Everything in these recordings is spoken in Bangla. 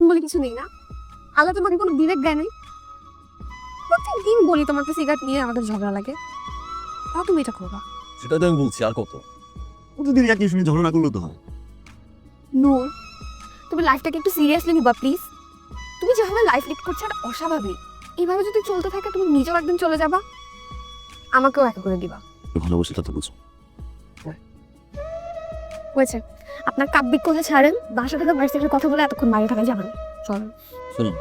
বলে কিছু নেই না? আল্লাহ তোমাকে কোনো বিবেক দেয় নাই? প্রত্যেকদিন বলি তোমাকে সিগারেট নিয়ে আমাদের ঝগড়া লাগে, তাও তুমি এটা করবা? সেটা তো আমি বলছি, আর কত? প্রতিদিন একই শুনে ঝগড়া করলে তো হয়। নূর, তুমি লাইফটাকে একটু সিরিয়াসলি নিবা প্লিজ। তুমি যেভাবে লাইফ লিড করছো এটা অস্বাভাবিক। এইভাবে যদি চলতে থাকে তুমি নিজেও একদিন চলে যাবা, আমাকেও একা করে দিবা। ভালোবাসি তা তো বুঝো। হয়েছে, আপনার কাব্যিক কথা ছাড়েন, বাসা থেকে ভার্সিটির কথা বলে এতক্ষণ বাইরে থাকা যাবে না। চলো। শুনুন,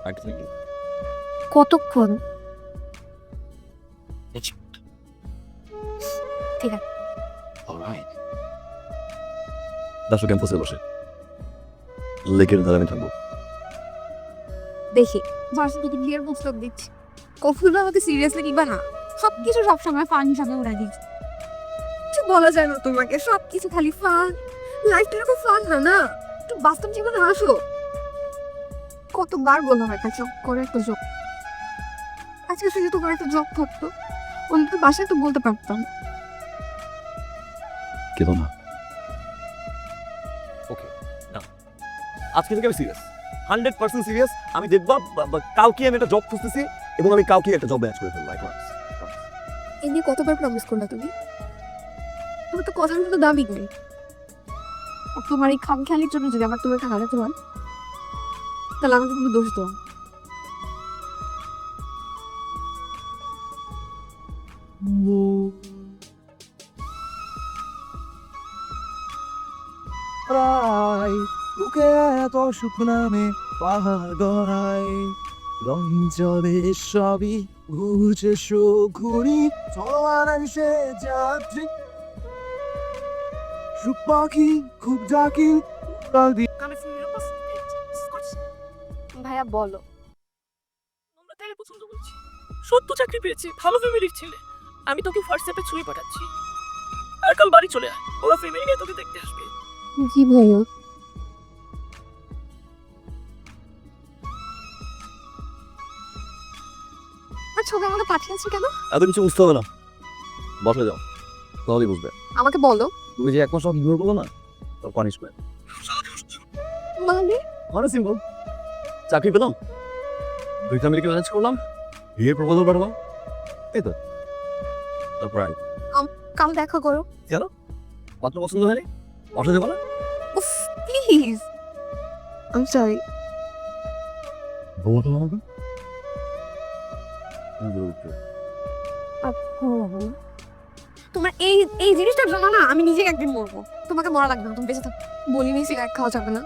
একটা থেকে কতক্ষণ? ঠিক আছে। অলরাইট। দাসো ক্যাম্পাসে বসে লেকের ধারে আমি থাকবো। দেখি ভার্সিটিতে বিয়ের প্রস্তাব দিচ্ছি, কখনো আমাকে সিরিয়াসলি নিবা না। সবকিছু সবসময় ফান হিসাবে উড়াই দিচ্ছি। কিছু বলা যায় না তোমাকে, সবকিছু খালি ফান। লাইফটা এরকম ফান না, একটু বাস্তব জীবনে আসো। কতবার বললাম একটা জব করে, একটা জব। আজকে শুধু তোমার একটা জব থাকতো, অন্তত বাসায় তো বলতে পারতাম। কেন না? ওকে, না, আজকে থেকে আমি সিরিয়াস, 100% সিরিয়াস। আমি দেখবো কাউকে আমি একটা জব খুঁজতেছি এবং আমি কাউকে একটা জব ম্যাচ করে ফেলবো। I promise. এই নিয়ে কতবার প্রমিস করলা তুমি? তোমার তো কথার মতো দাবি নেই। তোমার এই খাম খেয়ালির জন্য যদি আমার তোমাকে হারাতে হয়, তাহলে আমাকে কোনো দোষ দাও। বুকে এত সুখ নামে পাহাড় গড়াই, রঙিন জলে সবই বুঝে সুখুরি, চলমান সে যাত্রী সুখ পাখি খুব ডাকি। ভাইয়া বলো। আমরা তাকে পছন্দ করছি, সত্য চাকরি পেয়েছি, ভালো ফ্যামিলির ছেলে। আমি তোকে হোয়াটসঅ্যাপে ছবি পাঠাচ্ছি, আর কাল বাড়ি চলে আয়, ওরা ফ্যামিলি নিয়ে তোকে দেখতে আসবে। জি ভাইয়া। আর ছবি আমাকে পাঠিয়েছে কেন? এত কিছু বুঝতে হবে না, বসে যাও, তাহলেই বুঝবে। আমাকে বলো। তুমি যে এক মাস ইগনোর করলো না, তোর পানিশমেন্ট। মানে অনেক সিম্পল, চাকরি পেলাম, দুই ফ্যামিলিকে ম্যানেজ করলাম, বিয়ের প্রপোজাল পাঠালাম, এই তো। তারপর কাল দেখা করো। পাত্র পছন্দ হয়নি, বসে যাবো না? উফ প্লিজ, আই এম সরি। বলতো আমাকে তোমার এই এই জিনিসটার জন্য না আমি নিজে একদিন মরবো। তোমাকে মরা লাগবে না, তুমি বেঁচে থাকো। বলিনি সিগারেট খাওয়া যাবে না।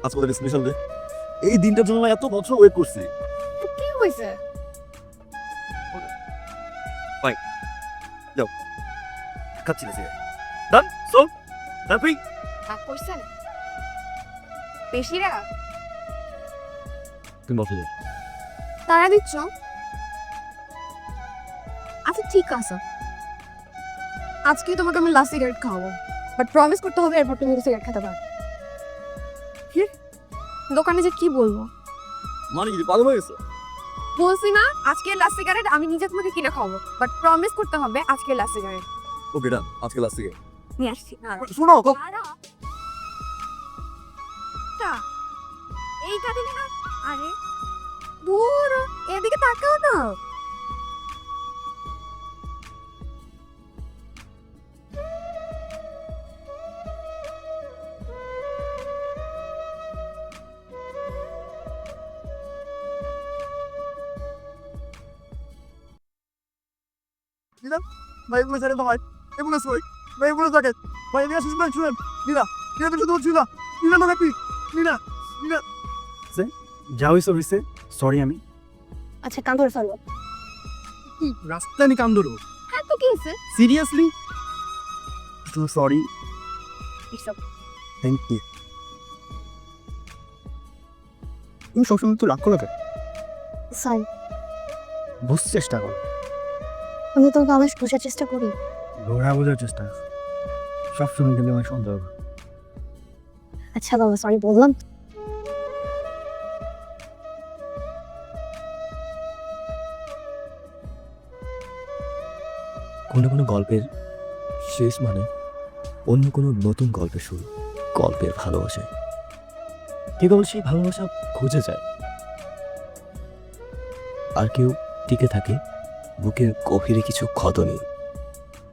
আজকে ওদের স্পেশাল ডে, এই দিনটার জন্য আমি এত বছর ওয়েট করছি। তো কি হয়েছে? খাচ্ছি না সিগারেট। ডান, সো হ্যাপি। রাগ করছেন বেশি রাগ? তুমি বসে যাও। তারা দিচ্ছ? আচ্ছা ঠিক আছে, আজকে তোমাকে আমি লাস্ট সিগারেট খাওয়াবো, বাট প্রমিস করতে হবে এরপর তুমি সিগারেট খেতে পারো। দোকানে যে কি বলবো? মানে কি পাগল হয়ে গেছে? বলছি না আজকে লাস্ট সিগারেট আমি নিজে তোমাকে কিনে খাওয়াবো, বাট প্রমিস করতে হবে আজকে লাস্ট সিগারেট। ওকে ডান, আজকে লাস্ট সিগারেট। নিয়ে আসছি। শোনো, এইটা দিবি না? আরে দূর, এদিকে তাকাও না। ভাই এগুলো ছেড়ে দাও, ভাই এগুলো সই, ভাই এগুলো জ্যাকেট, ভাই এদিকে আসিস, ভাই শুনেন। নীলা, নীলা তুমি শুধু বলছি না, নীলা তো হ্যাপি, নীলা, নীলা। যা হয়েছে হয়েছে, সরি। আমি আচ্ছা কান ধরে ফেলো। রাস্তা নি কান ধরো, হ্যাঁ তো কি হয়েছে? সিরিয়াসলি তো সরি, এসব থ্যাংক ইউ। তুমি সবসময় তো রাগ করো কেন? সরি, বুঝতে চেষ্টা করো, আমি তোমাকে অনেক বোঝার চেষ্টা করি। ঘোরা বোঝার চেষ্টা করো, সবসময় কিন্তু আমার সন্দেহ হবে। আচ্ছা বাবা সরি বললাম। কোনো কোনো গল্পের শেষ মানে অন্য কোনো নতুন গল্পের শুরু, গল্পের ভালোবাসায়। কেবল সেই ভালোবাসা খুঁজে যায়, আর কেউ টিকে থাকে বুকের গভীরে কিছু ক্ষত নিয়ে।